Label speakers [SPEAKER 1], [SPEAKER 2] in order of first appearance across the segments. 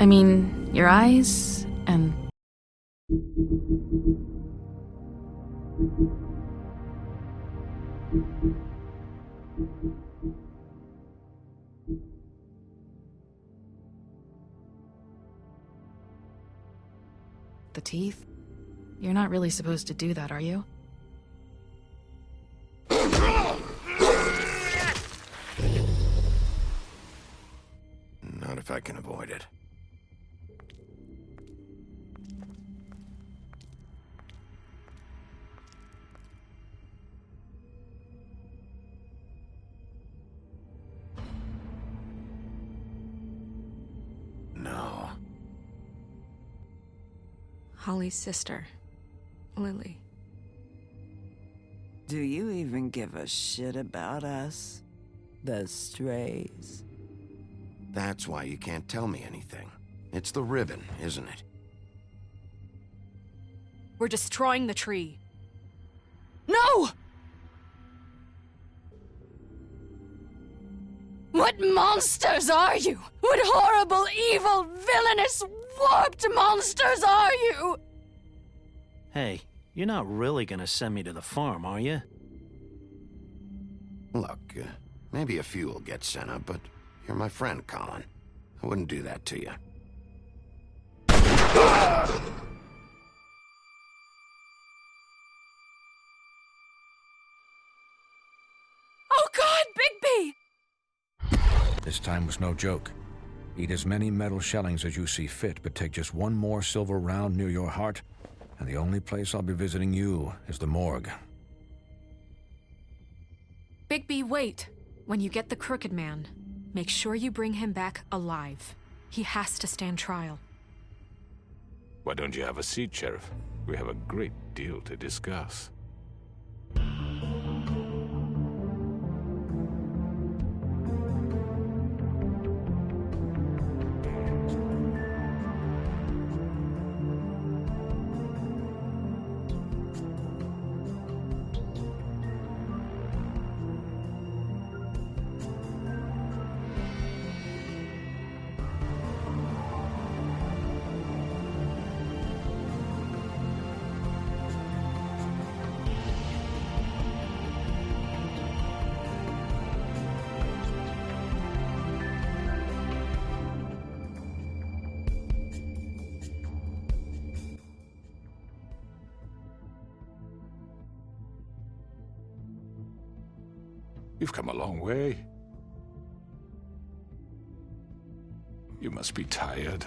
[SPEAKER 1] I mean, your eyes, and... the teeth? You're not really supposed to do that, are you?
[SPEAKER 2] Not if I can avoid it. No.
[SPEAKER 3] Holly's sister, Lily.
[SPEAKER 4] Do you even give a shit about us? The strays?
[SPEAKER 2] That's why you can't tell me anything. It's the ribbon, isn't it?
[SPEAKER 3] We're destroying the tree. No! What monsters are you? What horrible, evil, villainous, warped monsters are you?
[SPEAKER 5] Hey, you're not really gonna send me to the farm, are you?
[SPEAKER 2] Look, maybe a few will get sent up, but you're my friend, Colin. I wouldn't do that to you.
[SPEAKER 3] Oh God, Bigby!
[SPEAKER 6] This time was no joke. Eat as many metal shellings as you see fit, but take just one more silver round near your heart, and the only place I'll be visiting you is the morgue.
[SPEAKER 3] Bigby, wait. When you get the Crooked Man, make sure you bring him back alive. He has to stand trial.
[SPEAKER 7] Why don't you have a seat, Sheriff? We have a great deal to discuss. You've come a long way. You must be tired.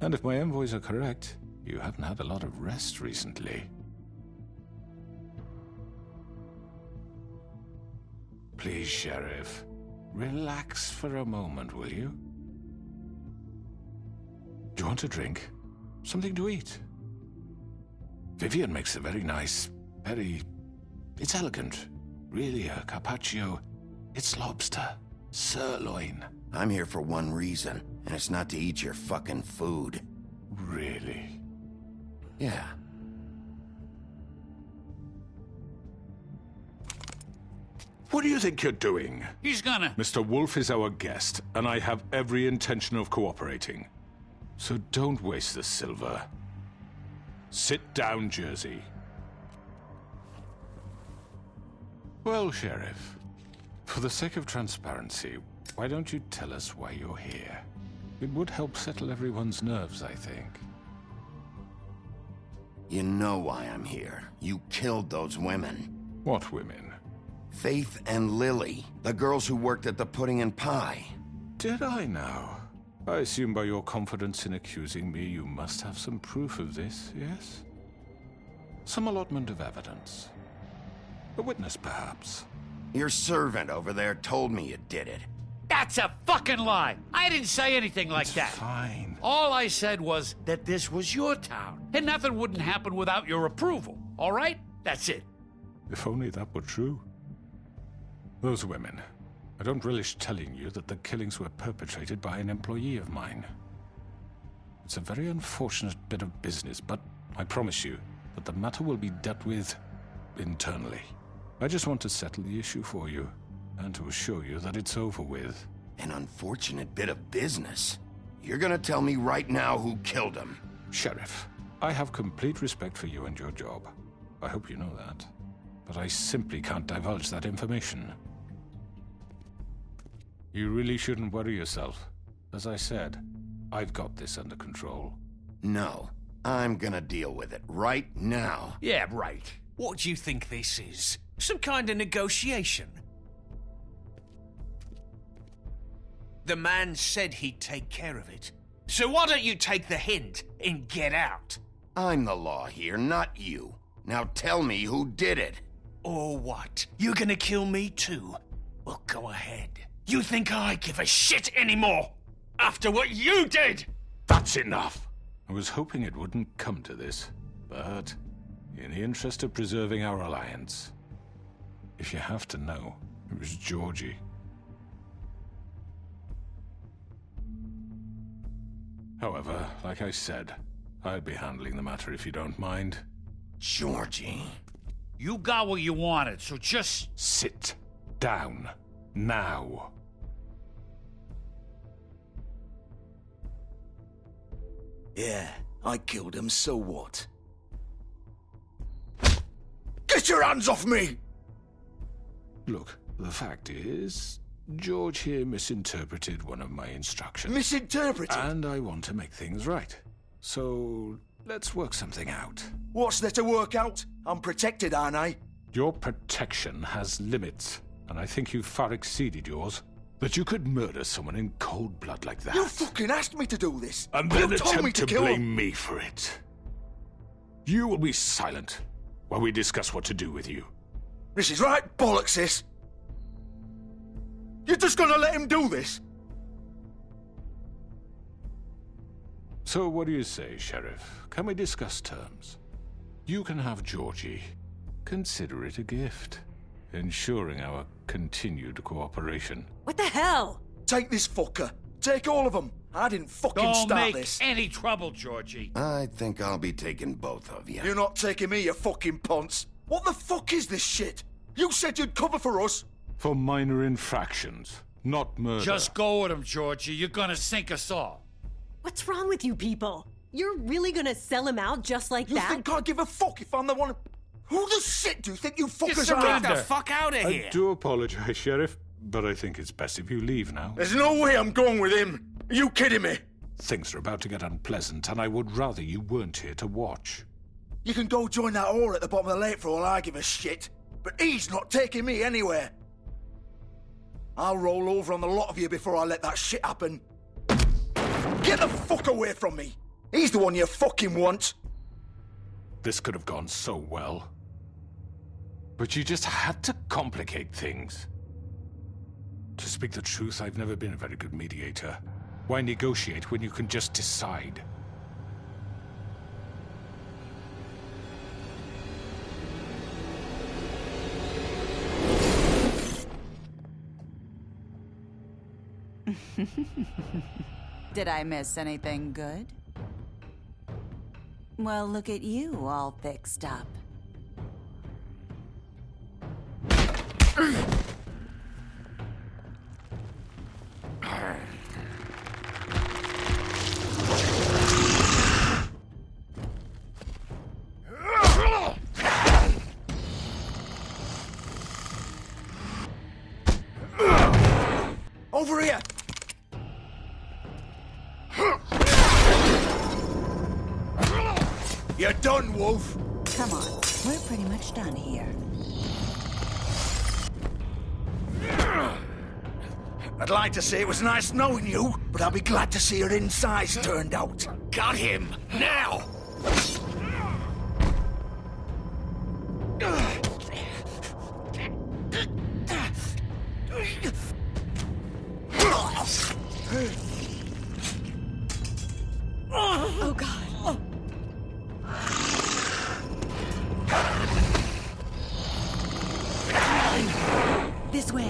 [SPEAKER 7] And if my envoys are correct, you haven't had a lot of rest recently. Please, Sheriff. Relax for a moment, will you? Do you want a drink? Something to eat? Vivian makes a very nice, it's elegant. Really, a carpaccio. It's lobster. Sirloin.
[SPEAKER 2] I'm here for one reason, and it's not to eat your fucking food.
[SPEAKER 7] Really?
[SPEAKER 2] Yeah.
[SPEAKER 7] What do you think you're doing?
[SPEAKER 8] He's gonna...
[SPEAKER 7] Mr. Wolf is our guest, and I have every intention of cooperating. So don't waste the silver. Sit down, Jersey. Well, Sheriff, for the sake of transparency, why don't you tell us why you're here? It would help settle everyone's nerves, I think.
[SPEAKER 2] You know why I'm here. You killed those women.
[SPEAKER 7] What women?
[SPEAKER 2] Faith and Lily, the girls who worked at the Pudding and Pie.
[SPEAKER 7] Did I now? I assume by your confidence in accusing me, you must have some proof of this, yes? Some allotment of evidence. A witness, perhaps.
[SPEAKER 2] Your servant over there told me you did it.
[SPEAKER 8] That's a fucking lie! I didn't say anything like
[SPEAKER 7] It's
[SPEAKER 8] that.
[SPEAKER 7] fine.
[SPEAKER 8] All I said was that this was your town, and nothing wouldn't happen without your approval, all right? That's it.
[SPEAKER 7] If only that were true. Those women. I don't relish telling you that the killings were perpetrated by an employee of mine. It's a very unfortunate bit of business, but I promise you that the matter will be dealt with internally. I just want to settle the issue for you, and to assure you that it's over with.
[SPEAKER 2] An unfortunate bit of business. You're gonna tell me right now who killed him.
[SPEAKER 7] Sheriff, I have complete respect for you and your job. I hope you know that. But I simply can't divulge that information. You really shouldn't worry yourself. As I said, I've got this under control.
[SPEAKER 2] No, I'm gonna deal with it right now.
[SPEAKER 8] Yeah, right.
[SPEAKER 9] What do you think this is? Some kind of negotiation? The man said he'd take care of it. So why don't you take the hint and get out?
[SPEAKER 2] I'm the law here, not you. Now tell me who did it.
[SPEAKER 9] Or what? You gonna kill me too? Well, go ahead. You think I give a shit anymore? After what you did?
[SPEAKER 7] That's enough! I was hoping it wouldn't come to this, but in the interest of preserving our alliance, if you have to know, it was Georgie. However, like I said, I'll be handling the matter if you don't mind.
[SPEAKER 2] Georgie.
[SPEAKER 8] You got what you wanted, so just...
[SPEAKER 7] Sit down. Now.
[SPEAKER 9] Yeah, I killed him, so what? Get your hands off me!
[SPEAKER 7] Look, the fact is, George here misinterpreted one of my instructions.
[SPEAKER 9] Misinterpreted?
[SPEAKER 7] And I want to make things right. So, let's work something out.
[SPEAKER 9] What's there to work out? I'm protected, aren't I?
[SPEAKER 7] Your protection has limits, and I think you've far exceeded yours. That you could murder someone in cold blood like that.
[SPEAKER 9] You fucking asked me to do this!
[SPEAKER 7] And then
[SPEAKER 9] you told me
[SPEAKER 7] attempt
[SPEAKER 9] to
[SPEAKER 7] to
[SPEAKER 9] kill
[SPEAKER 7] blame
[SPEAKER 9] him!
[SPEAKER 7] me for it. You will be silent while we discuss what to do with you.
[SPEAKER 9] This is right bollocks, this! You're just gonna let him do this?
[SPEAKER 7] So what do you say, Sheriff? Can we discuss terms? You can have Georgie. Consider it a gift, ensuring our continued cooperation.
[SPEAKER 10] What the hell?
[SPEAKER 9] Take this fucker. Take all of them. I didn't fucking
[SPEAKER 8] Don't
[SPEAKER 9] start
[SPEAKER 8] make
[SPEAKER 9] this.
[SPEAKER 8] any trouble, Georgie.
[SPEAKER 2] I think I'll be taking both of you.
[SPEAKER 9] You're not taking me, you fucking ponce. What the fuck is this shit? You said you'd cover for us.
[SPEAKER 7] For minor infractions, not murder.
[SPEAKER 8] Just go with him, Georgie. You're gonna sink us all.
[SPEAKER 10] What's wrong with you people? You're really gonna sell him out just like
[SPEAKER 9] You
[SPEAKER 10] that?
[SPEAKER 9] think I give a fuck if I'm the one... Who the shit do you think you fuckers
[SPEAKER 8] surrender.
[SPEAKER 9] are? Get the fuck out of here!
[SPEAKER 7] I do apologize, Sheriff, but I think it's best if you leave now.
[SPEAKER 9] There's no way I'm going with him. Are you kidding me?
[SPEAKER 7] Things are about to get unpleasant, and I would rather you weren't here to watch.
[SPEAKER 9] You can go join that whore at the bottom of the lake for all I give a shit. But he's not taking me anywhere. I'll roll over on the lot of you before I let that shit happen. Get the fuck away from me! He's the one you fucking want!
[SPEAKER 7] This could have gone so well. But you just had to complicate things. To speak the truth, I've never been a very good mediator. Why negotiate when you can just decide?
[SPEAKER 11] Did I miss anything good? Well, look at you, all fixed up.
[SPEAKER 9] Over here! You're done, Wolf!
[SPEAKER 11] Come on, we're pretty much done here.
[SPEAKER 9] I'd like to say it was nice knowing you, but I'll be glad to see your insides turned out. Got him! Now!
[SPEAKER 10] Oh, God. This way.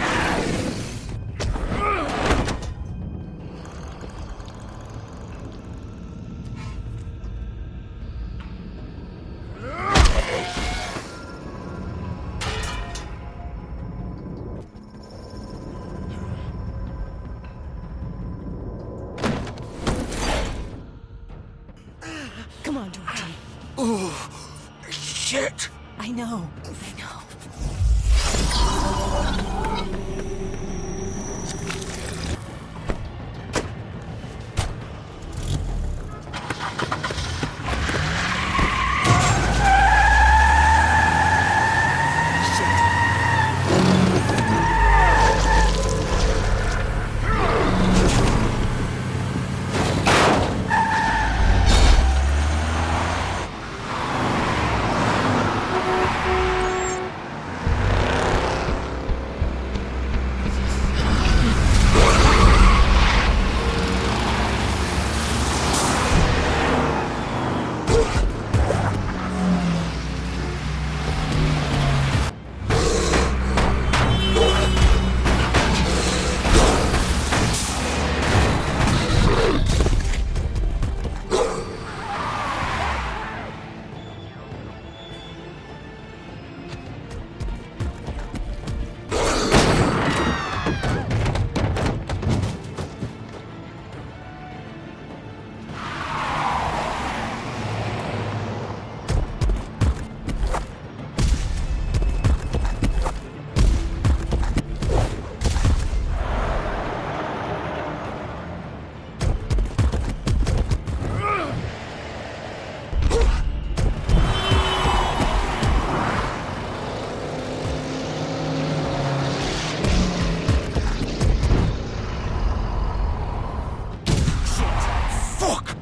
[SPEAKER 9] Oh, shit!
[SPEAKER 10] I know.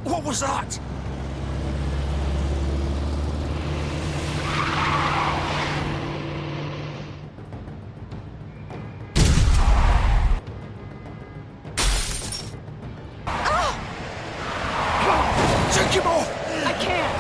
[SPEAKER 9] What was that? Take him off!
[SPEAKER 3] I can't!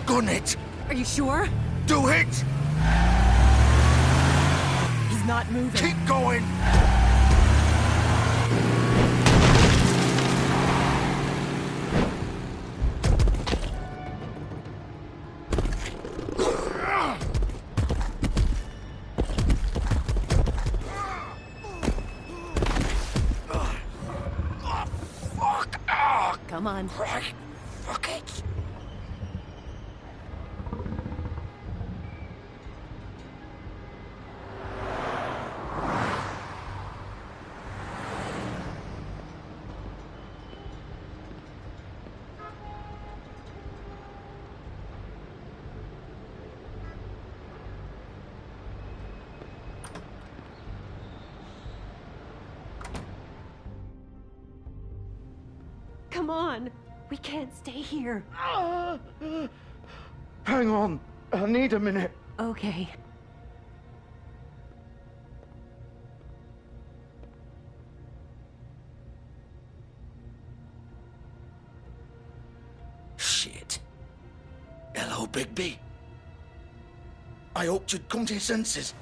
[SPEAKER 9] Gun it!
[SPEAKER 10] Are you sure?
[SPEAKER 9] Do it!
[SPEAKER 10] He's not moving.
[SPEAKER 9] Keep going!
[SPEAKER 10] Come on.
[SPEAKER 9] Right. Fuck it.
[SPEAKER 10] Come on. We can't stay here.
[SPEAKER 9] Hang on. I need a minute.
[SPEAKER 10] Okay.
[SPEAKER 9] Shit. Hello, Bigby. I hoped you'd come to your senses.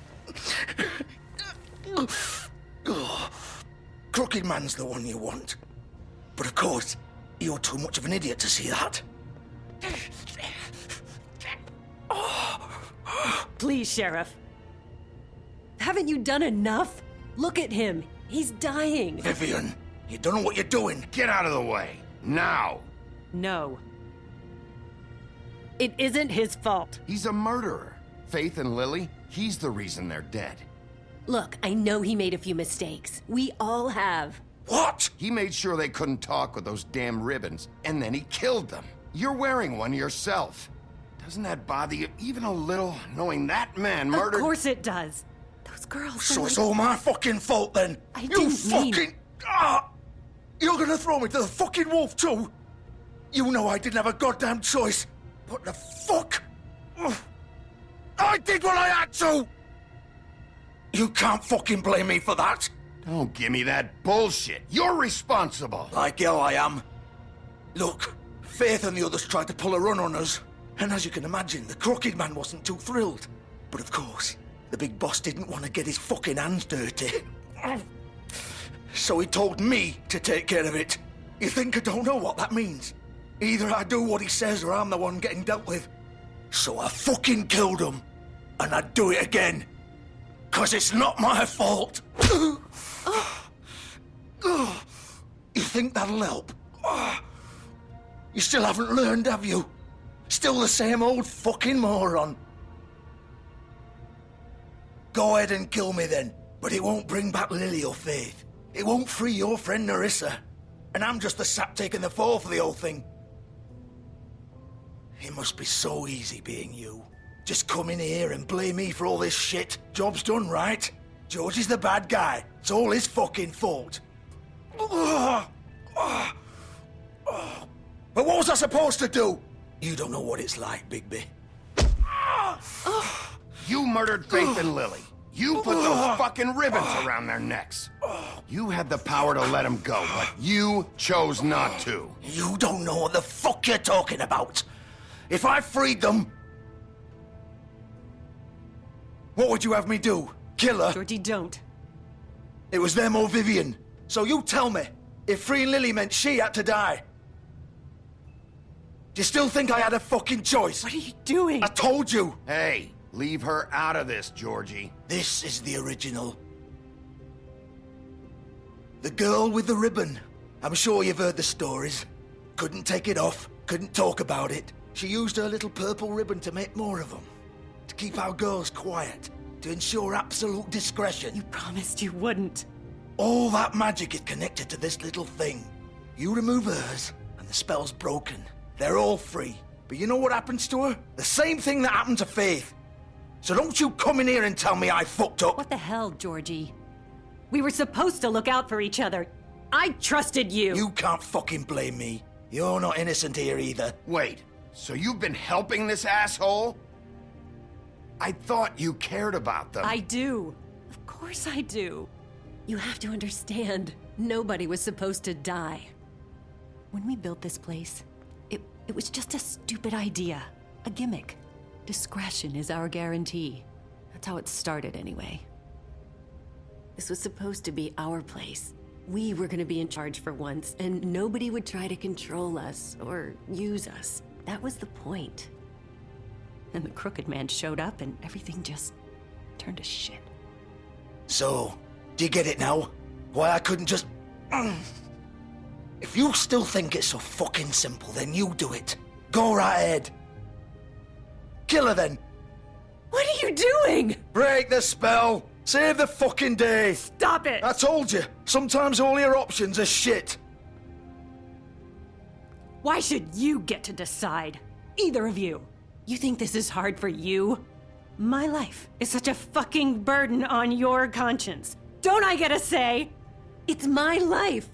[SPEAKER 9] Crooked Man's the one you want. But of course, you're too much of an idiot to see that.
[SPEAKER 10] Please, Sheriff. Haven't you done enough? Look at him. He's dying.
[SPEAKER 9] Vivian, you don't know what you're doing.
[SPEAKER 2] Get out of the way. Now.
[SPEAKER 10] No. It isn't his fault.
[SPEAKER 2] He's a murderer. Faith and Lily, he's the reason they're dead.
[SPEAKER 10] Look, I know he made a few mistakes. We all have.
[SPEAKER 9] What?
[SPEAKER 2] He made sure they couldn't talk with those damn ribbons, and then he killed them. You're wearing one yourself. Doesn't that bother you even a little, knowing that man murdered—
[SPEAKER 10] Of course it does. Those girls
[SPEAKER 9] So
[SPEAKER 10] are
[SPEAKER 9] it's
[SPEAKER 10] like...
[SPEAKER 9] all my fucking fault then?
[SPEAKER 10] I
[SPEAKER 9] You
[SPEAKER 10] didn't mean-
[SPEAKER 9] fucking... You're gonna throw me to the fucking wolf too? You know I didn't have a goddamn choice. What the fuck? I did what I had to! You can't fucking blame me for that.
[SPEAKER 2] Don't give me that bullshit. You're responsible.
[SPEAKER 9] Like hell I am. Look, Faith and the others tried to pull a run on us. And as you can imagine, the Crooked Man wasn't too thrilled. But of course, the big boss didn't want to get his fucking hands dirty. So he told me to take care of it. You think I don't know what that means? Either I do what he says or I'm the one getting dealt with. So I fucking killed him. And I'd do it again. 'Cause it's not my fault. You think that'll help? You still haven't learned, have you? Still the same old fucking moron. Go ahead and kill me then. But it won't bring back Lily or Faith. It won't free your friend Nerissa. And I'm just the sap taking the fall for the whole thing. It must be so easy being you. Just come in here and blame me for all this shit. Job's done, right? George is the bad guy. It's all his fucking fault. But what was I supposed to do? You don't know what it's like, Bigby.
[SPEAKER 2] You murdered Faith and Lily. You put those fucking ribbons around their necks. You had the power to let them go, but you chose not to.
[SPEAKER 9] You don't know what the fuck you're talking about. If I freed them... What would you have me do? Kill her?
[SPEAKER 10] Georgie, don't.
[SPEAKER 9] It was them or Vivian. So you tell me, if freeing Lily meant she had to die, do you still think I had a fucking choice?
[SPEAKER 10] What are you doing?
[SPEAKER 9] I told you.
[SPEAKER 2] Hey, leave her out of this, Georgie.
[SPEAKER 9] This is the original. The girl with the ribbon. I'm sure you've heard the stories. Couldn't take it off, couldn't talk about it. She used her little purple ribbon to make more of them. To keep our girls quiet. To ensure absolute discretion.
[SPEAKER 10] You promised you wouldn't.
[SPEAKER 9] All that magic is connected to this little thing. You remove hers, and the spell's broken. They're all free. But you know what happens to her? The same thing that happened to Faith. So don't you come in here and tell me I fucked up.
[SPEAKER 10] What the hell, Georgie? We were supposed to look out for each other. I trusted you.
[SPEAKER 9] You can't fucking blame me. You're not innocent here either.
[SPEAKER 2] Wait, so you've been helping this asshole? I thought you cared about them.
[SPEAKER 10] I do. Of course I do. You have to understand, nobody was supposed to die. When we built this place, it was just a stupid idea. A gimmick. Discretion is our guarantee. That's how it started anyway. This was supposed to be our place. We were gonna be in charge for once, and nobody would try to control us or use us. That was the point. And the Crooked Man showed up and everything just turned to shit.
[SPEAKER 9] So, do you get it now? Why I couldn't just... If you still think it's so fucking simple, then you do it. Go right ahead. Kill her then.
[SPEAKER 10] What are you doing?
[SPEAKER 9] Break the spell. Save the fucking day.
[SPEAKER 10] Stop it!
[SPEAKER 9] I told you, sometimes all your options are shit.
[SPEAKER 10] Why should you get to decide? Either of you. You think this is hard for you? My life is such a fucking burden on your conscience. Don't I get a say? It's my life.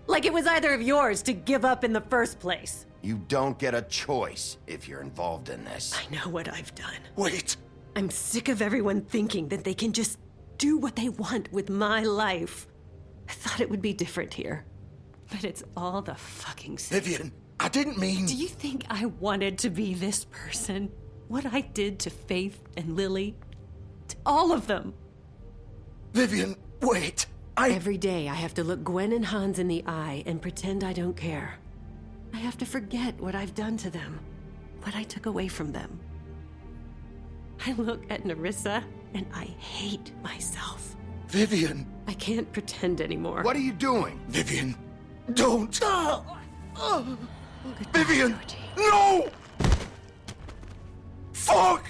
[SPEAKER 10] Like it was either of yours to give up in the first place.
[SPEAKER 2] You don't get a choice if you're involved in this.
[SPEAKER 10] I know what I've done.
[SPEAKER 9] Wait.
[SPEAKER 10] I'm sick of everyone thinking that they can just do what they want with my life. I thought it would be different here. But it's all the fucking same.
[SPEAKER 9] Vivian, I didn't mean...
[SPEAKER 10] Do you think I wanted to be this person? What I did to Faith and Lily? To all of them?
[SPEAKER 9] Vivian, wait.
[SPEAKER 10] Every day I have to look Gwen and Hans in the eye and pretend I don't care. I have to forget what I've done to them. What I took away from them. I look at Nerissa and I hate myself.
[SPEAKER 9] Vivian.
[SPEAKER 10] I can't pretend anymore.
[SPEAKER 2] What are you doing?
[SPEAKER 9] Vivian, don't. Vivian,
[SPEAKER 10] Georgie.
[SPEAKER 9] no! Fuck!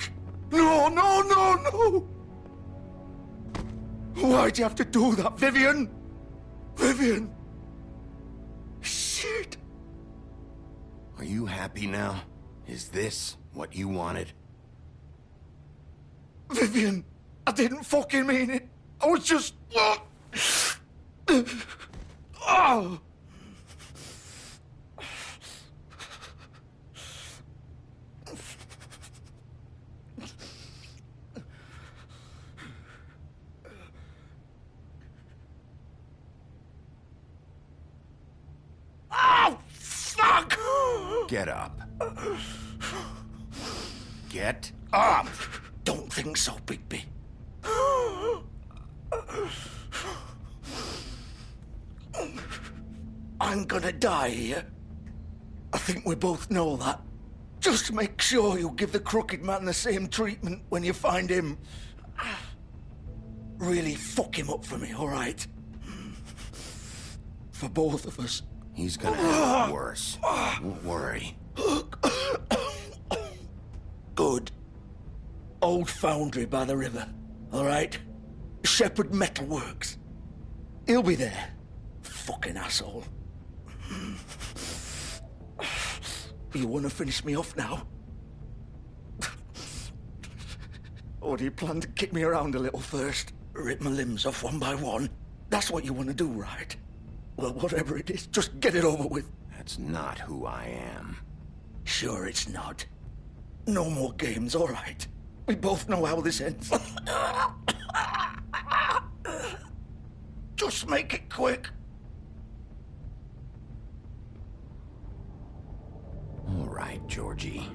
[SPEAKER 9] No, no, no, no! Why'd you have to do that, Vivian? Vivian! Shit!
[SPEAKER 2] Are you happy now? Is this what you wanted?
[SPEAKER 9] Vivian, I didn't fucking mean it. I was just... Oh! Oh, fuck!
[SPEAKER 2] Get up. Get up!
[SPEAKER 9] Don't think so, Bigby. man gonna die here. I think we both know that. Just make sure you give the crooked man the same treatment when you find him. Really fuck him up for me, all right? For both of us.
[SPEAKER 2] He's gonna have it worse. Don't worry.
[SPEAKER 9] Good. Old foundry by the river, all right? Shepherd Metalworks. He'll be there. Fucking asshole. You want to finish me off now? Or do you plan to kick me around a little first? Rip my limbs off one by one? That's what you want to do, right? Well, whatever it is, just get it over with.
[SPEAKER 2] That's not who I am.
[SPEAKER 9] Sure it's not. No more games, all right? We both know how this ends. Just make it quick.
[SPEAKER 2] All right, Georgie.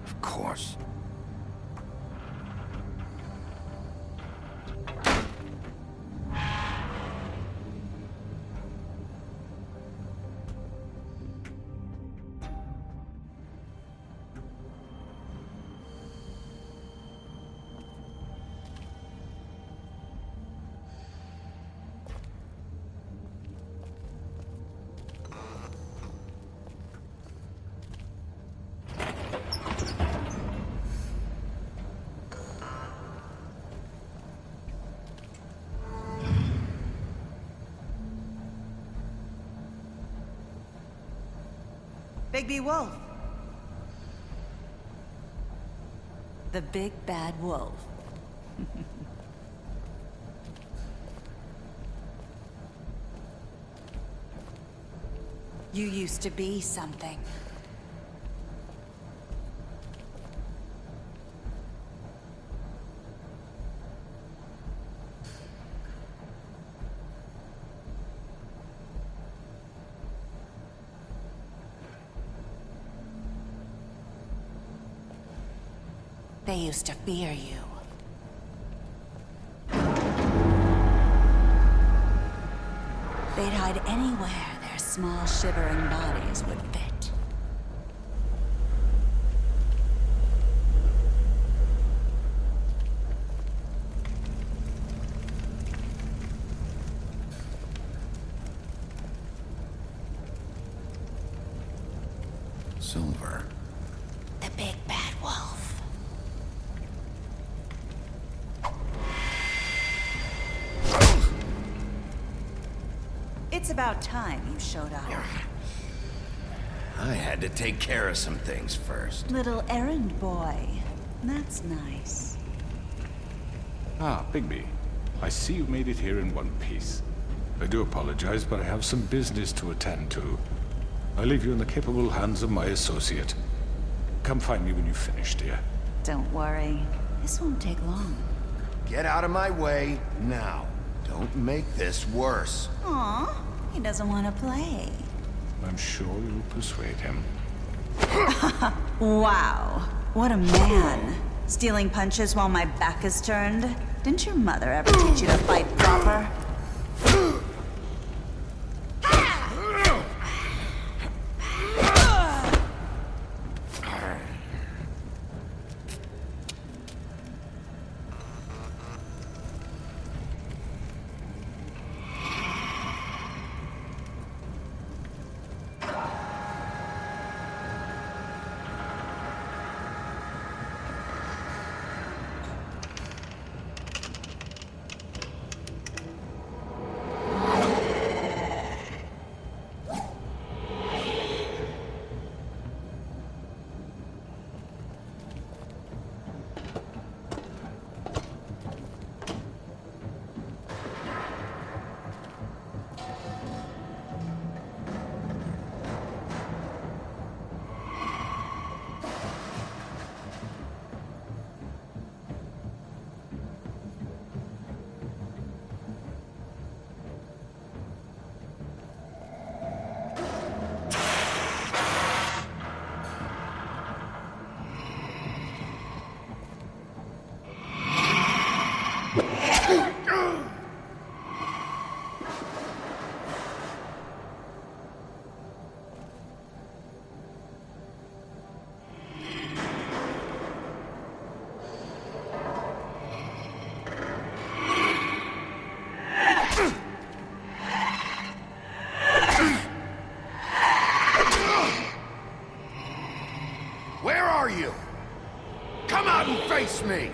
[SPEAKER 2] Of course.
[SPEAKER 11] Bigby Wolf. The big bad wolf. You used to be something. They used to fear you. They'd hide anywhere their small, shivering bodies would fit.
[SPEAKER 2] Silver.
[SPEAKER 11] The big bad wolf. It's about time you showed up.
[SPEAKER 2] I had to take care of some things first.
[SPEAKER 11] Little errand boy. That's nice.
[SPEAKER 7] Ah, Bigby. I see you made it here in one piece. I do apologize, but I have some business to attend to. I leave you in the capable hands of my associate. Come find me when you've finished, dear.
[SPEAKER 11] Don't worry. This won't take long.
[SPEAKER 2] Get out of my way now. Don't make this worse.
[SPEAKER 11] Aw, he doesn't want to play.
[SPEAKER 7] I'm sure you'll persuade him.
[SPEAKER 11] Wow, what a man. Stealing punches while my back is turned. Didn't your mother ever teach you to fight proper?
[SPEAKER 2] Where are you? Come out and face me!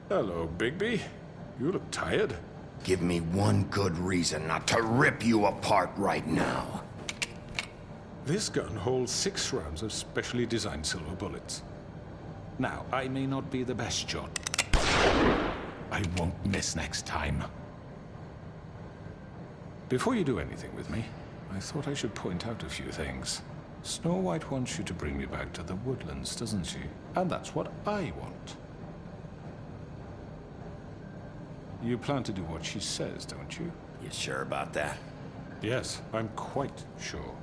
[SPEAKER 7] Hello, Bigby. You look tired.
[SPEAKER 2] Give me one good reason not to rip you apart right now.
[SPEAKER 7] This gun holds 6 rounds of specially designed silver bullets. Now, I may not be the best shot. I won't miss next time. Before you do anything with me, I thought I should point out a few things. Snow White wants you to bring me back to the woodlands, doesn't she? And that's what I want. You plan to do what she says, don't you?
[SPEAKER 2] You sure about that?
[SPEAKER 7] Yes, I'm quite sure.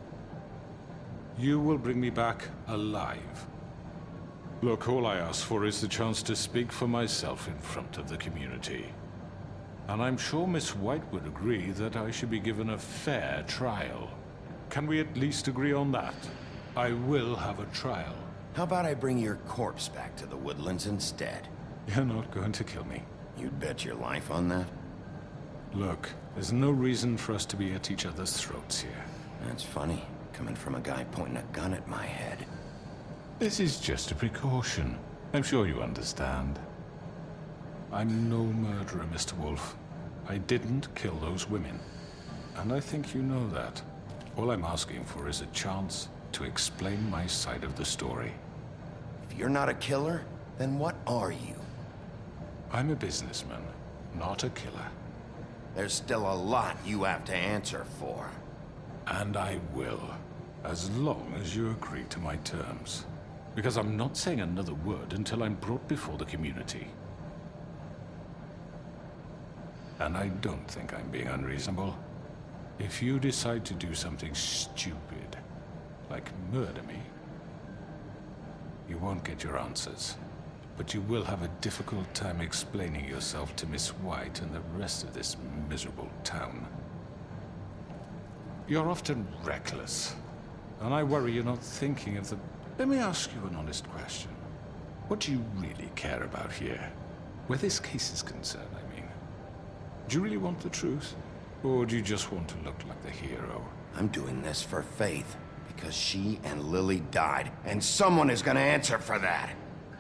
[SPEAKER 7] You will bring me back alive. Look, all I ask for is the chance to speak for myself in front of the community. And I'm sure Miss White would agree that I should be given a fair trial. Can we at least agree on that? I will have a trial.
[SPEAKER 2] How about I bring your corpse back to the woodlands instead?
[SPEAKER 7] You're not going to kill me.
[SPEAKER 2] You'd bet your life on that?
[SPEAKER 7] Look, there's no reason for us to be at each other's throats here.
[SPEAKER 2] That's funny, coming from a guy pointing a gun at my head.
[SPEAKER 7] This is just a precaution. I'm sure you understand. I'm no murderer, Mr. Wolf. I didn't kill those women. And I think you know that. All I'm asking for is a chance to explain my side of the story.
[SPEAKER 2] If you're not a killer, then what are you?
[SPEAKER 7] I'm a businessman, not a killer.
[SPEAKER 2] There's still a lot you have to answer for.
[SPEAKER 7] And I will, as long as you agree to my terms. Because I'm not saying another word until I'm brought before the community. And I don't think I'm being unreasonable. If you decide to do something stupid, like murder me, you won't get your answers. But you will have a difficult time explaining yourself to Miss White and the rest of this miserable town. You're often reckless, and I worry you're not thinking of the... Let me ask you an honest question. What do you really care about here? Where this case is concerned, I mean. Do you really want the truth? Or do you just want to look like the hero?
[SPEAKER 2] I'm doing this for Faith, because she and Lily died, and someone is gonna answer for that.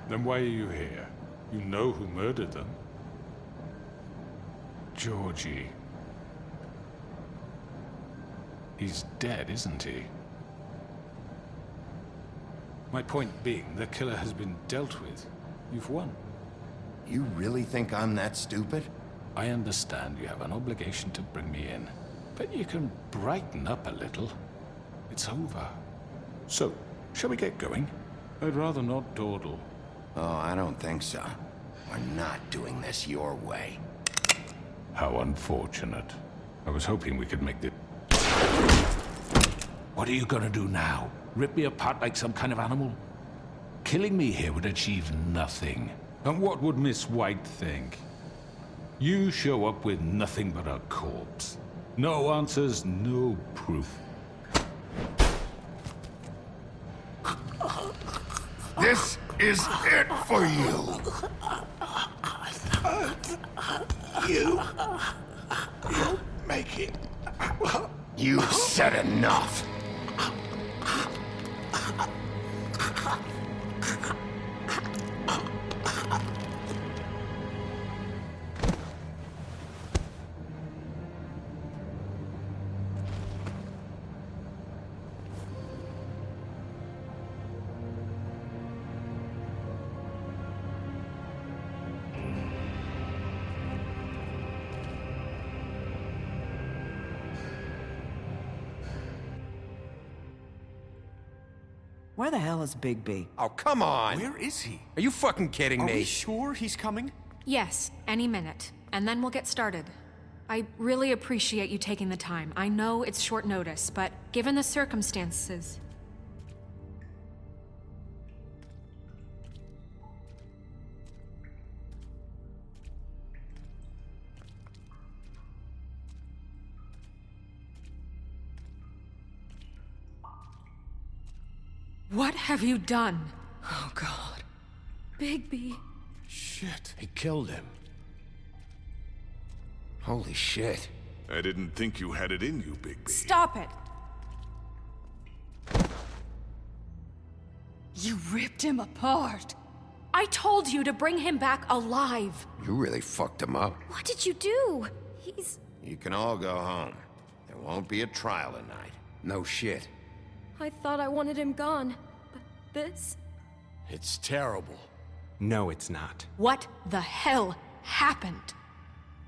[SPEAKER 7] Then why are you here? You know who murdered them. Georgie. He's dead, isn't he? My point being, the killer has been dealt with. You've won.
[SPEAKER 2] You really think I'm that stupid?
[SPEAKER 7] I understand you have an obligation to bring me in, but you can brighten up a little. It's over. So, shall we get going? I'd rather not dawdle.
[SPEAKER 2] Oh, I don't think so. We're not doing this your way.
[SPEAKER 7] How unfortunate. I was hoping we could make this... What are you gonna do now? Rip me apart like some kind of animal? Killing me here would achieve nothing. And what would Miss White think? You show up with nothing but a corpse. No answers, no proof.
[SPEAKER 2] This is it for you. You make it. You've said enough.
[SPEAKER 4] Where the hell is Bigby?
[SPEAKER 12] Oh, come on!
[SPEAKER 8] Where is he?
[SPEAKER 12] Are you fucking kidding me?
[SPEAKER 8] Are we sure he's coming?
[SPEAKER 3] Yes, any minute. And then we'll get started. I really appreciate you taking the time. I know it's short notice, but given the circumstances... What have you done?
[SPEAKER 1] Oh, God.
[SPEAKER 12] Bigby. Shit. He killed him. Holy shit.
[SPEAKER 7] I didn't think you had it in you, Bigby.
[SPEAKER 3] Stop it!
[SPEAKER 1] You ripped him apart.
[SPEAKER 3] I told you to bring him back alive.
[SPEAKER 2] You really fucked him up.
[SPEAKER 13] What did you do?
[SPEAKER 2] You can all go home. There won't be a trial tonight.
[SPEAKER 12] No shit.
[SPEAKER 13] I thought I wanted him gone. But this?
[SPEAKER 12] It's terrible. No, it's not.
[SPEAKER 3] What the hell happened?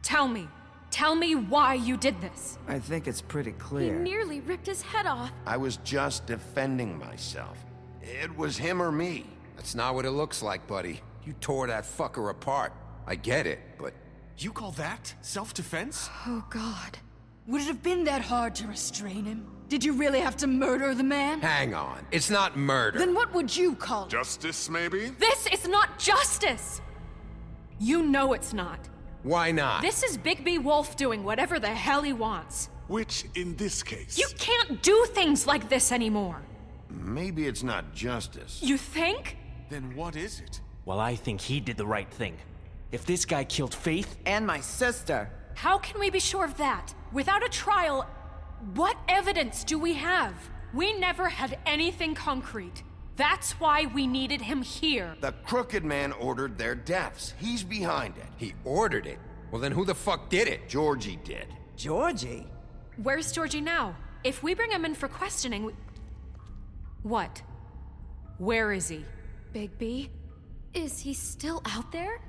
[SPEAKER 3] Tell me. Tell me why you did this.
[SPEAKER 4] I think it's pretty
[SPEAKER 13] He
[SPEAKER 4] clear.
[SPEAKER 13] nearly ripped his head off.
[SPEAKER 2] I was just defending myself. It was him or me.
[SPEAKER 12] That's not what it looks like, buddy. You tore that fucker apart. I get it, but...
[SPEAKER 14] You call that self-defense?
[SPEAKER 1] Oh, God. Would it have been that hard to restrain him? Did you really have to murder the man?
[SPEAKER 12] Hang on. It's not murder.
[SPEAKER 1] Then what would you call it?
[SPEAKER 7] Justice, maybe?
[SPEAKER 3] This is not justice! You know it's not.
[SPEAKER 12] Why not?
[SPEAKER 3] This is Bigby Wolf doing whatever the hell he wants.
[SPEAKER 7] Which, in this case...
[SPEAKER 3] You can't do things like this anymore.
[SPEAKER 2] Maybe it's not justice.
[SPEAKER 3] You think?
[SPEAKER 14] Then what is it?
[SPEAKER 15] Well, I think he did the right thing. If this guy killed Faith...
[SPEAKER 4] And my sister.
[SPEAKER 3] How can we be sure of that? Without a trial, what evidence do we have? We never had anything concrete. That's why we needed him here.
[SPEAKER 2] The Crooked Man ordered their deaths. He's behind it.
[SPEAKER 12] He ordered it? Well, then who the fuck did it?
[SPEAKER 2] Georgie did.
[SPEAKER 4] Georgie?
[SPEAKER 3] Where's Georgie now? If we bring him in for questioning, What? Where is he?
[SPEAKER 13] Bigby? Is he still out there?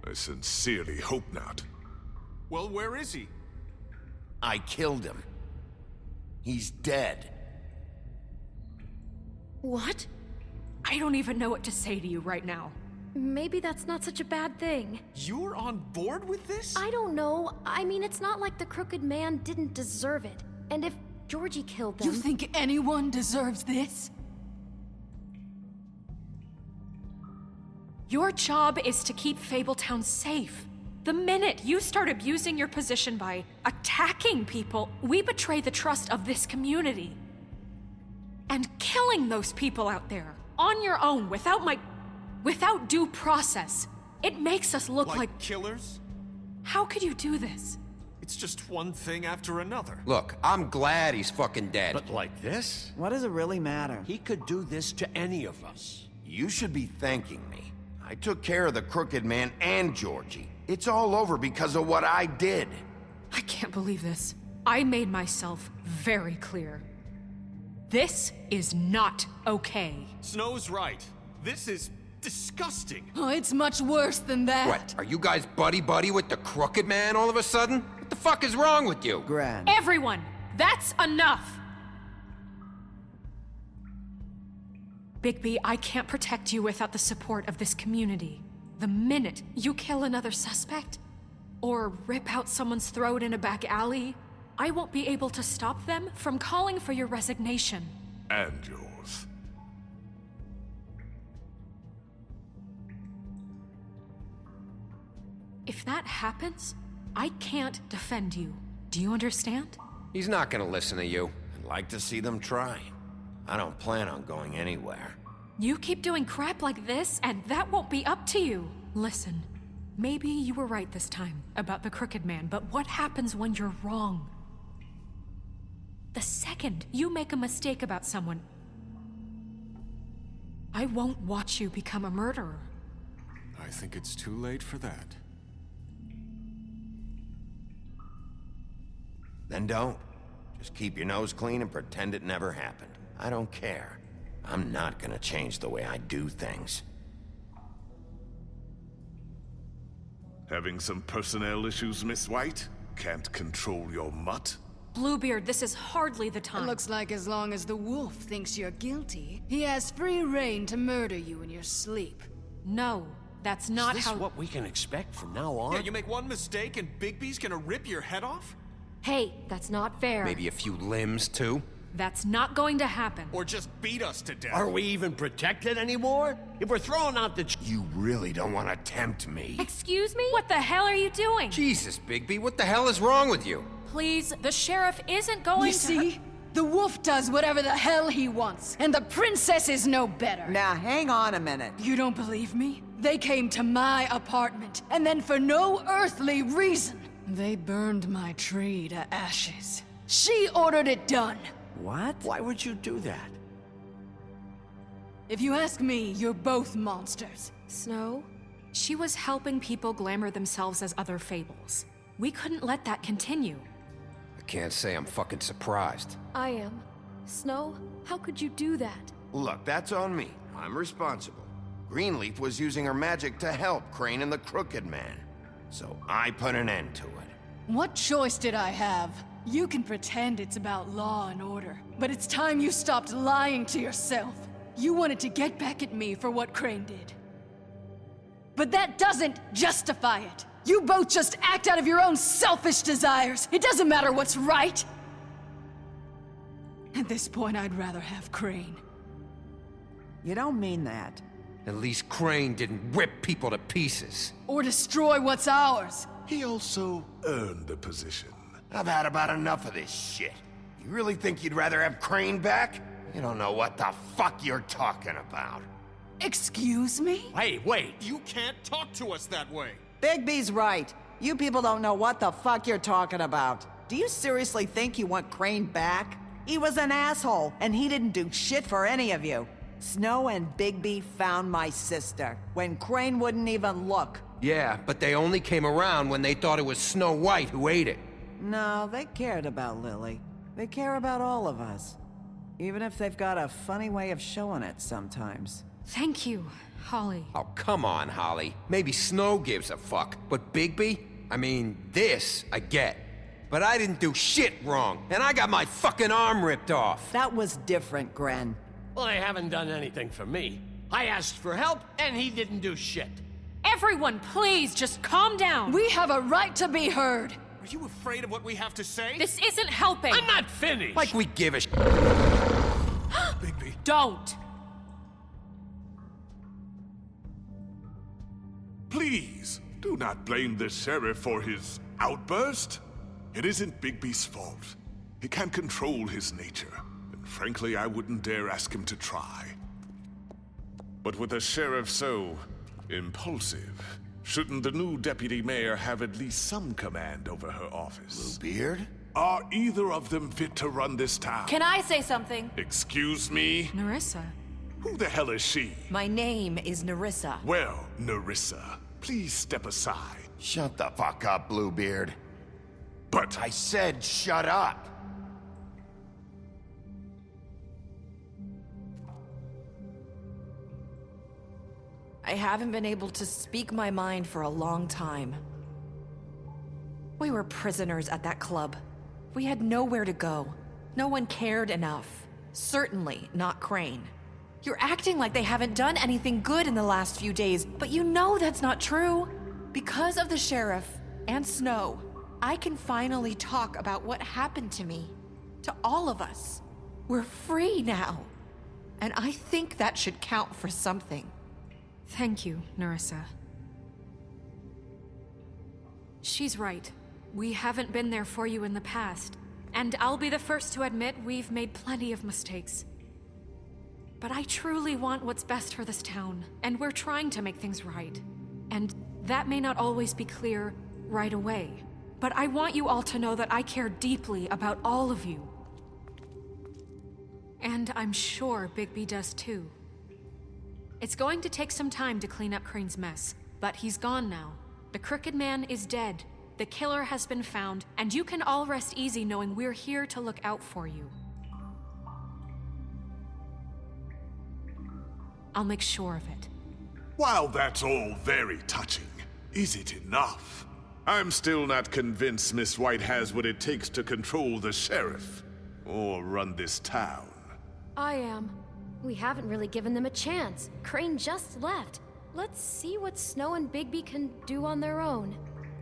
[SPEAKER 7] I sincerely hope not.
[SPEAKER 14] Well, where is he?
[SPEAKER 2] I killed him. He's dead.
[SPEAKER 13] What?
[SPEAKER 3] I don't even know what to say to you right now.
[SPEAKER 13] Maybe that's not such a bad thing.
[SPEAKER 14] You're on board with this?
[SPEAKER 13] I don't know. I mean, it's not like the Crooked Man didn't deserve it. And if Georgie killed them...
[SPEAKER 1] You think anyone deserves this?
[SPEAKER 3] Your job is to keep Fabletown safe. The minute you start abusing your position by attacking people, we betray the trust of this community. And killing those people out there, on your own, without due process, it makes us look like
[SPEAKER 14] killers?
[SPEAKER 3] How could you do this?
[SPEAKER 14] It's just one thing after another.
[SPEAKER 12] Look, I'm glad he's fucking dead. But like this?
[SPEAKER 4] What does it really matter?
[SPEAKER 12] He could do this to any of us.
[SPEAKER 2] You should be thanking me. I took care of the Crooked Man and Georgie. It's all over because of what I did.
[SPEAKER 3] I can't believe this. I made myself very clear. This is not okay.
[SPEAKER 14] Snow's right. This is disgusting.
[SPEAKER 1] Oh, it's much worse than that.
[SPEAKER 12] What, are you guys buddy-buddy with the Crooked Man all of a sudden? What the fuck is wrong with you?
[SPEAKER 4] Gran.
[SPEAKER 3] Everyone, that's enough! Bigby, I can't protect you without the support of this community. The minute you kill another suspect, or rip out someone's throat in a back alley, I won't be able to stop them from calling for your resignation.
[SPEAKER 7] And yours.
[SPEAKER 3] If that happens, I can't defend you. Do you understand?
[SPEAKER 12] He's not gonna listen to you.
[SPEAKER 2] I'd like to see them try. I don't plan on going anywhere.
[SPEAKER 3] You keep doing crap like this, and that won't be up to you. Listen, maybe you were right this time about the Crooked Man, but what happens when you're wrong? The second you make a mistake about someone, I won't watch you become a murderer.
[SPEAKER 14] I think it's too late for that.
[SPEAKER 2] Then don't. Just keep your nose clean and pretend it never happened. I don't care. I'm not gonna change the way I do things.
[SPEAKER 7] Having some personnel issues, Miss White? Can't control your mutt?
[SPEAKER 3] Bluebeard, this is hardly the time.
[SPEAKER 1] It looks like as long as the wolf thinks you're guilty, he has free reign to murder you in your sleep.
[SPEAKER 3] No, that's not
[SPEAKER 12] Is
[SPEAKER 3] how-
[SPEAKER 12] this what we can expect from now on?
[SPEAKER 14] Yeah, you make one mistake and Bigby's gonna rip your head off?
[SPEAKER 13] Hey, that's not fair.
[SPEAKER 12] Maybe a few limbs, too?
[SPEAKER 3] That's not going to happen.
[SPEAKER 14] Or just beat us to death.
[SPEAKER 12] Are we even protected anymore? If we're throwing out the...
[SPEAKER 2] You really don't want to tempt me.
[SPEAKER 3] Excuse me? What the hell are you doing?
[SPEAKER 12] Jesus, Bigby, what the hell is wrong with you?
[SPEAKER 3] Please, the sheriff isn't going
[SPEAKER 1] You
[SPEAKER 3] to...
[SPEAKER 1] see? The wolf does whatever the hell he wants, and the princess is no better.
[SPEAKER 4] Now, hang on a minute.
[SPEAKER 1] You don't believe me? They came to my apartment, and then for no earthly reason, they burned my tree to ashes. She ordered it done.
[SPEAKER 4] What?
[SPEAKER 12] Why would you do that?
[SPEAKER 1] If you ask me, you're both monsters.
[SPEAKER 3] Snow? She was helping people glamour themselves as other fables. We couldn't let that continue.
[SPEAKER 12] I can't say I'm fucking surprised.
[SPEAKER 13] I am. Snow, how could you do that?
[SPEAKER 2] Look, that's on me. I'm responsible. Greenleaf was using her magic to help Crane and the Crooked Man. So I put an end to it.
[SPEAKER 1] What choice did I have? You can pretend it's about law and order, but it's time you stopped lying to yourself. You wanted to get back at me for what Crane did. But that doesn't justify it. You both just act out of your own selfish desires. It doesn't matter what's right. At this point, I'd rather have Crane.
[SPEAKER 4] You don't mean that.
[SPEAKER 12] At least Crane didn't rip people to pieces.
[SPEAKER 1] Or destroy what's ours.
[SPEAKER 7] He also earned the position.
[SPEAKER 2] I've had about enough of this shit. You really think you'd rather have Crane back? You don't know what the fuck you're talking about.
[SPEAKER 1] Excuse me?
[SPEAKER 14] Hey, wait! You can't talk to us that way!
[SPEAKER 4] Bigby's right. You people don't know what the fuck you're talking about. Do you seriously think you want Crane back? He was an asshole, and he didn't do shit for any of you. Snow and Bigby found my sister, when Crane wouldn't even look.
[SPEAKER 12] Yeah, but they only came around when they thought it was Snow White who ate it.
[SPEAKER 4] No, they cared about Lily. They care about all of us. Even if they've got a funny way of showing it sometimes.
[SPEAKER 3] Thank you, Holly.
[SPEAKER 12] Oh, come on, Holly. Maybe Snow gives a fuck, but Bigby? I mean, this I get. But I didn't do shit wrong, and I got my fucking arm ripped off.
[SPEAKER 4] That was different, Gren.
[SPEAKER 14] Well, they haven't done anything for me. I asked for help, and he didn't do shit.
[SPEAKER 3] Everyone, please, just calm down.
[SPEAKER 1] We have a right to be heard.
[SPEAKER 14] Are you afraid of what we have to say?
[SPEAKER 3] This isn't helping.
[SPEAKER 14] I'm not finished!
[SPEAKER 12] Like we give a sh**.
[SPEAKER 14] Bigby.
[SPEAKER 3] Don't.
[SPEAKER 16] Please, do not blame the sheriff for his outburst. It isn't Bigby's fault. He can't control his nature, and frankly, I wouldn't dare ask him to try. But with a sheriff so impulsive, shouldn't the new deputy mayor have at least some command over her office?
[SPEAKER 2] Bluebeard?
[SPEAKER 16] Are either of them fit to run this town?
[SPEAKER 17] Can I say something?
[SPEAKER 16] Excuse me?
[SPEAKER 3] Nerissa.
[SPEAKER 16] Who the hell is she?
[SPEAKER 17] My name is Nerissa.
[SPEAKER 16] Well, Nerissa, please step aside.
[SPEAKER 2] Shut the fuck up, Bluebeard.
[SPEAKER 16] But
[SPEAKER 2] I said shut up.
[SPEAKER 17] I haven't been able to speak my mind for a long time. We were prisoners at that club. We had nowhere to go. No one cared enough. Certainly not Crane. You're acting like they haven't done anything good in the last few days, but you know that's not true. Because of the sheriff and Snow, I can finally talk about what happened to me. To all of us. We're free now. And I think that should count for something.
[SPEAKER 3] Thank you, Nerissa. She's right. We haven't been there for you in the past. And I'll be the first to admit we've made plenty of mistakes. But I truly want what's best for this town, and we're trying to make things right. And that may not always be clear right away. But I want you all to know that I care deeply about all of you. And I'm sure Bigby does too. It's going to take some time to clean up Crane's mess, but he's gone now. The Crooked Man is dead. The killer has been found, and you can all rest easy knowing we're here to look out for you. I'll make sure of it.
[SPEAKER 16] While that's all very touching, is it enough? I'm still not convinced Miss White has what it takes to control the sheriff, or run this town.
[SPEAKER 13] I am. We haven't really given them a chance. Crane just left. Let's see what Snow and Bigby can do on their own.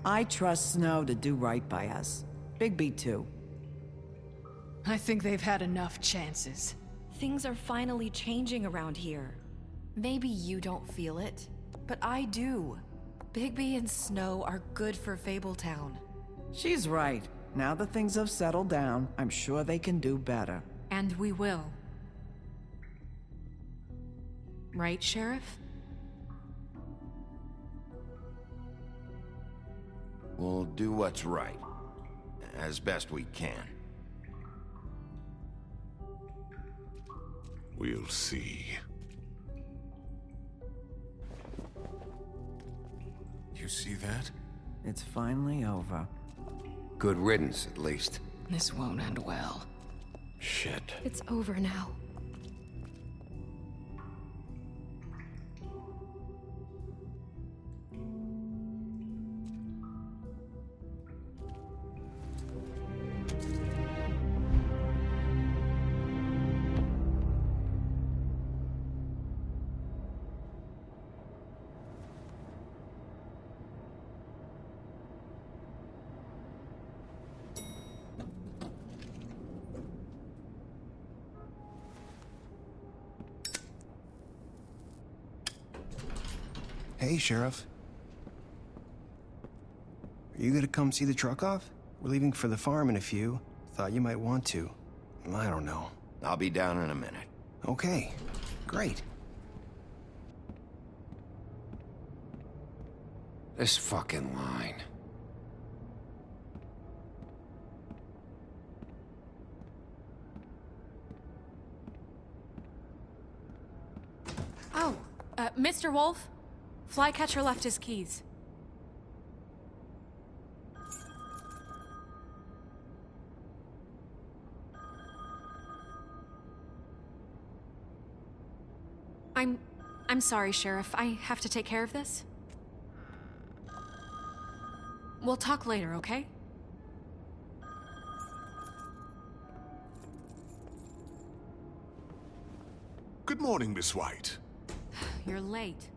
[SPEAKER 4] I trust Snow to do right by us. Bigby too.
[SPEAKER 1] I think they've had enough chances.
[SPEAKER 17] Things are finally changing around here. Maybe you don't feel it, but I do. Bigby and Snow are good for Fabletown.
[SPEAKER 4] She's right. Now that things have settled down, I'm sure they can do better.
[SPEAKER 3] And we will. Right, Sheriff?
[SPEAKER 2] We'll do what's right. As best we can.
[SPEAKER 16] We'll see.
[SPEAKER 2] You see that?
[SPEAKER 4] It's finally over.
[SPEAKER 2] Good riddance, at least.
[SPEAKER 1] This won't end well.
[SPEAKER 2] Shit.
[SPEAKER 13] It's over now.
[SPEAKER 18] Hey, Sheriff. Are you gonna come see the truck off? We're leaving for the farm in a few. Thought you might want to. I don't know.
[SPEAKER 2] I'll be down in a minute.
[SPEAKER 18] Okay, great.
[SPEAKER 2] This fucking line.
[SPEAKER 3] Oh, Mr. Wolf? Flycatcher left his keys. I'm sorry, Sheriff. I have to take care of this. We'll talk later, okay?
[SPEAKER 16] Good morning, Miss White.
[SPEAKER 3] You're late.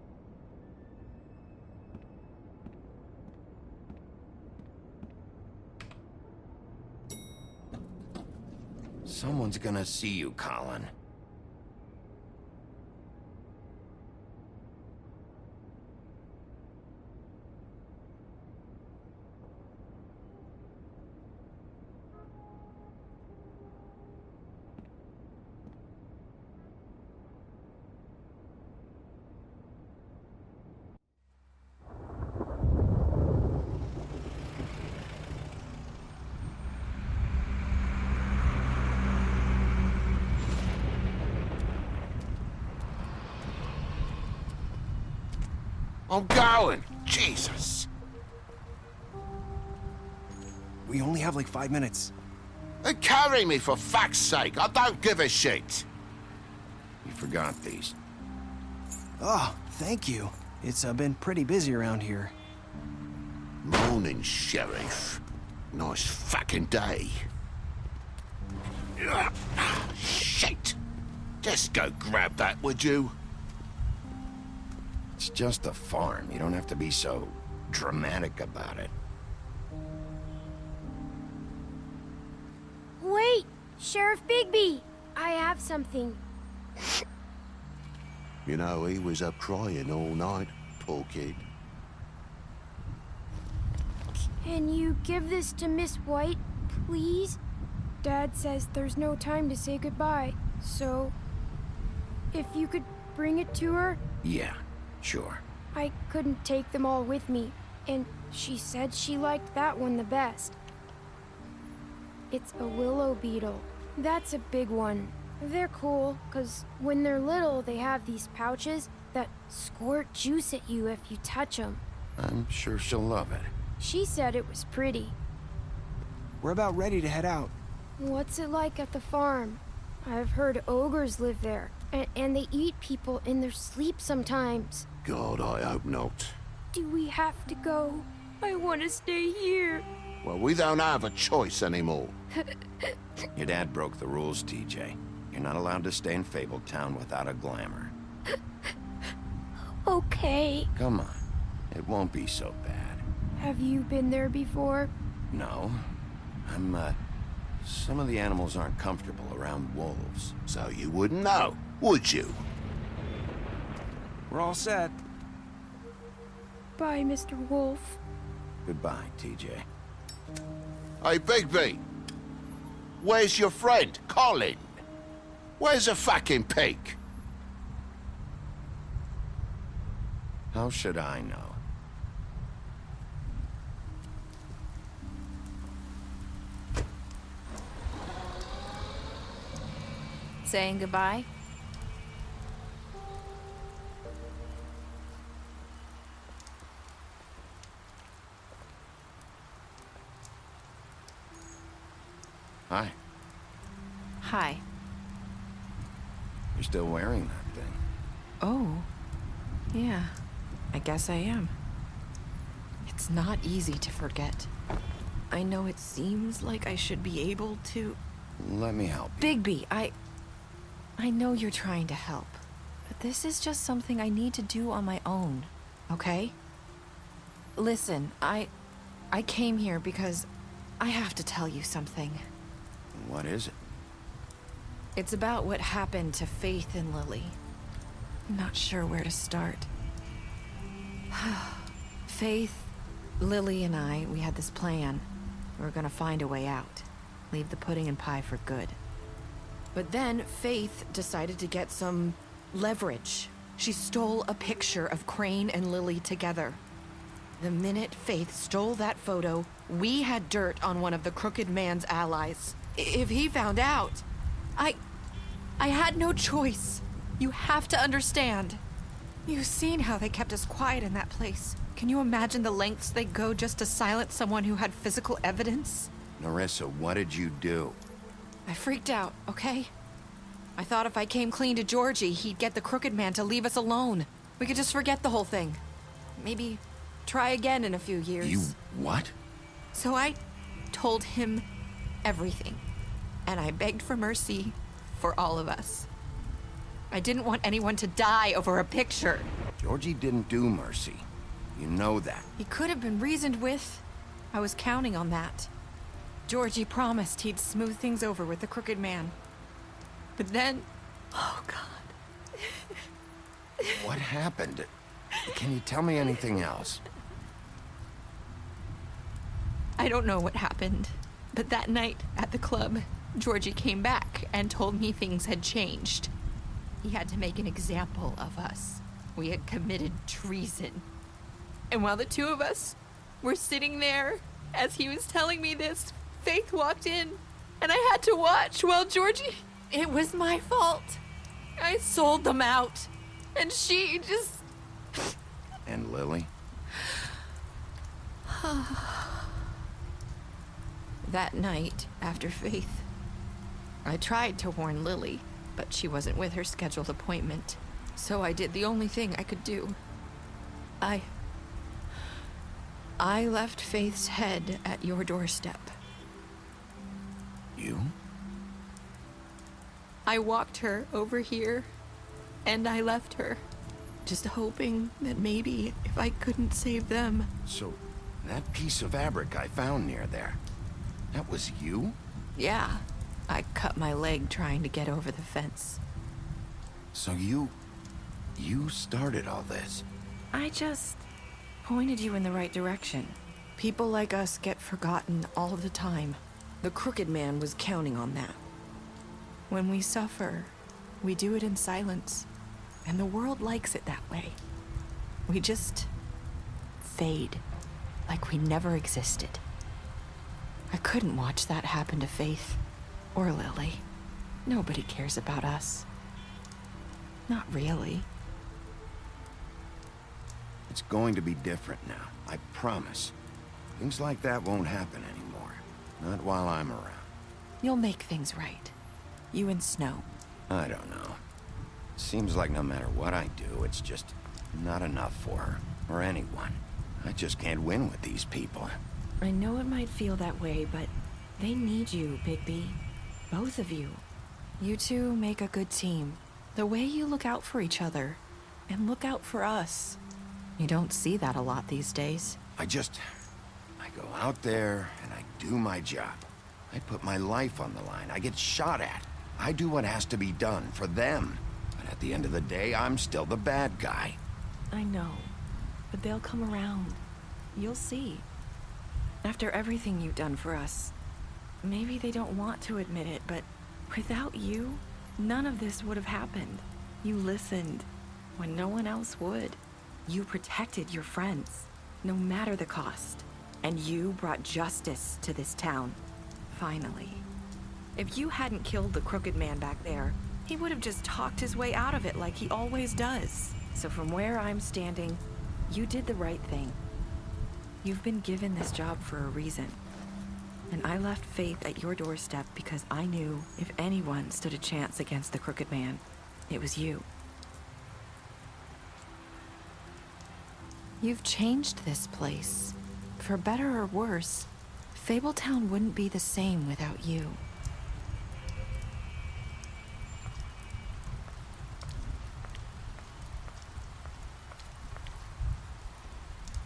[SPEAKER 2] Someone's gonna see you, Colin. I'm going! Jesus!
[SPEAKER 18] We only have like 5 minutes.
[SPEAKER 2] Carry me, for fuck's sake! I don't give a shit! You forgot these.
[SPEAKER 18] Oh, thank you. It's been pretty busy around here.
[SPEAKER 2] Morning, Sheriff. Nice fucking day. Shit! Just go grab that, would you? It's just a farm. You don't have to be so dramatic about it.
[SPEAKER 13] Wait! Sheriff Bigby! I have something.
[SPEAKER 19] You know, he was up crying all night, poor kid.
[SPEAKER 13] Can you give this to Miss White, please? Dad says there's no time to say goodbye, so if you could bring it to her?
[SPEAKER 2] Yeah, sure.
[SPEAKER 13] I couldn't take them all with me, and she said she liked that one the best. It's a willow beetle. That's a big one. They're cool, 'cause when they're little, they have these pouches that squirt juice at you if you touch them.
[SPEAKER 2] I'm sure she'll love it.
[SPEAKER 13] She said it was pretty.
[SPEAKER 18] We're about ready to head out.
[SPEAKER 13] What's it like at the farm? I've heard ogres live there, and they eat people in their sleep sometimes.
[SPEAKER 19] God, I hope not.
[SPEAKER 13] Do we have to go? I want to stay here.
[SPEAKER 19] Well, we don't have a choice anymore.
[SPEAKER 2] Your dad broke the rules, TJ. You're not allowed to stay in Fabletown without a glamour.
[SPEAKER 13] Okay.
[SPEAKER 2] Come on. It won't be so bad.
[SPEAKER 13] Have you been there before?
[SPEAKER 2] No. Some of the animals aren't comfortable around wolves.
[SPEAKER 19] So you wouldn't know, would you?
[SPEAKER 18] We're all set.
[SPEAKER 13] Bye, Mr. Wolf.
[SPEAKER 2] Goodbye, TJ.
[SPEAKER 19] Hey, Bigby. Where's your friend, Colin? Where's the fucking pig?
[SPEAKER 2] How should I know?
[SPEAKER 17] Saying goodbye?
[SPEAKER 2] Hi.
[SPEAKER 17] Hi.
[SPEAKER 2] You're still wearing that thing.
[SPEAKER 17] Oh. Yeah. I guess I am. It's not easy to forget. I know it seems like I should be able to...
[SPEAKER 2] Let me help you.
[SPEAKER 17] Bigby, I know you're trying to help, but this is just something I need to do on my own, okay? Listen, I came here because I have to tell you something.
[SPEAKER 2] What is it?
[SPEAKER 17] It's about what happened to Faith and Lily. I'm not sure where to start. Faith, Lily, and I, we had this plan. We were gonna find a way out. Leave the pudding and pie for good. But then Faith decided to get some leverage. She stole a picture of Crane and Lily together. The minute Faith stole that photo, we had dirt on one of the Crooked Man's allies. If he found out, I had no choice. You have to understand. You've seen how they kept us quiet in that place. Can you imagine the lengths they go just to silence someone who had physical evidence?
[SPEAKER 2] Nerissa, what did you do?
[SPEAKER 17] I freaked out, okay? I thought if I came clean to Georgie, he'd get the Crooked Man to leave us alone. We could just forget the whole thing. Maybe try again in a few years.
[SPEAKER 2] You what?
[SPEAKER 17] So I told him everything. And I begged for mercy for all of us. I didn't want anyone to die over a picture.
[SPEAKER 2] Georgie didn't do mercy. You know that.
[SPEAKER 17] He could have been reasoned with. I was counting on that. Georgie promised he'd smooth things over with the Crooked Man. But then... Oh, God.
[SPEAKER 2] What happened? Can you tell me anything else?
[SPEAKER 17] I don't know what happened. But that night at the club, Georgie came back and told me things had changed. He had to make an example of us. We had committed treason. And while the two of us were sitting there, as he was telling me this, Faith walked in, and I had to watch while Georgie... It was my fault. I sold them out, and she just...
[SPEAKER 2] And Lily?
[SPEAKER 17] That night, after Faith, I tried to warn Lily, but she wasn't with her scheduled appointment. So I did the only thing I could do. I left Faith's head at your doorstep.
[SPEAKER 2] You?
[SPEAKER 17] I walked her over here, and I left her, just hoping that maybe if I couldn't save them...
[SPEAKER 2] So, that piece of fabric I found near there, that was you?
[SPEAKER 17] Yeah, I cut my leg trying to get over the fence.
[SPEAKER 2] So you started all this?
[SPEAKER 17] I just pointed you in the right direction. People like us get forgotten all the time. The Crooked Man was counting on that. When we suffer, we do it in silence, and the world likes it that way. We just fade, like we never existed. I couldn't watch that happen to Faith, or Lily. Nobody cares about us. Not really.
[SPEAKER 2] It's going to be different now, I promise. Things like that won't happen anymore. Not while I'm around.
[SPEAKER 17] You'll make things right. You and Snow.
[SPEAKER 2] I don't know. Seems like no matter what I do, it's just not enough for her, or anyone. I just can't win with these people.
[SPEAKER 17] I know it might feel that way, but they need you, Bigby. Both of you. You two make a good team. The way you look out for each other, and look out for us. You don't see that a lot these days.
[SPEAKER 2] I go out there, and I do my job. I put my life on the line. I get shot at. I do what has to be done for them. But at the end of the day, I'm still the bad guy.
[SPEAKER 17] I know, but they'll come around. You'll see. After everything you've done for us, Maybe they don't want to admit it, but without you, none of this would have happened. You listened when no one else would. You protected your friends, no matter the cost. And you brought justice to this town. Finally. If you hadn't killed the crooked man back there, he would have just talked his way out of it like he always does. So from where I'm standing, you did the right thing. You've been given this job for a reason. And I left Faith at your doorstep because I knew if anyone stood a chance against the crooked man, it was you. You've changed this place. For better or worse, Fabletown wouldn't be the same without you.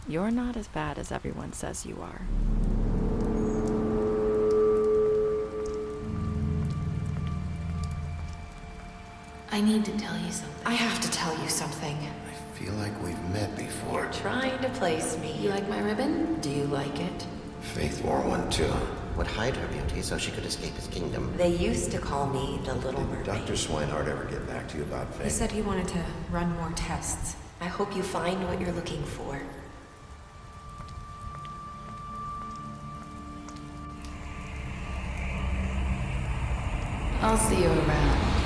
[SPEAKER 17] You're not as bad as everyone says you are.
[SPEAKER 20] I need to tell you something.
[SPEAKER 17] I have to tell you something.
[SPEAKER 2] I feel like we've met before.
[SPEAKER 20] You're trying to place me. You like my ribbon? Do you like it?
[SPEAKER 2] Faith wore one too.
[SPEAKER 21] Would hide her beauty so she could escape his kingdom.
[SPEAKER 20] They used to call me the Little Mermaid.
[SPEAKER 2] Did Dr. Swinehart ever get back to you about Faith?
[SPEAKER 20] He said he wanted to run more tests. I hope you find what you're looking for. I'll see you around.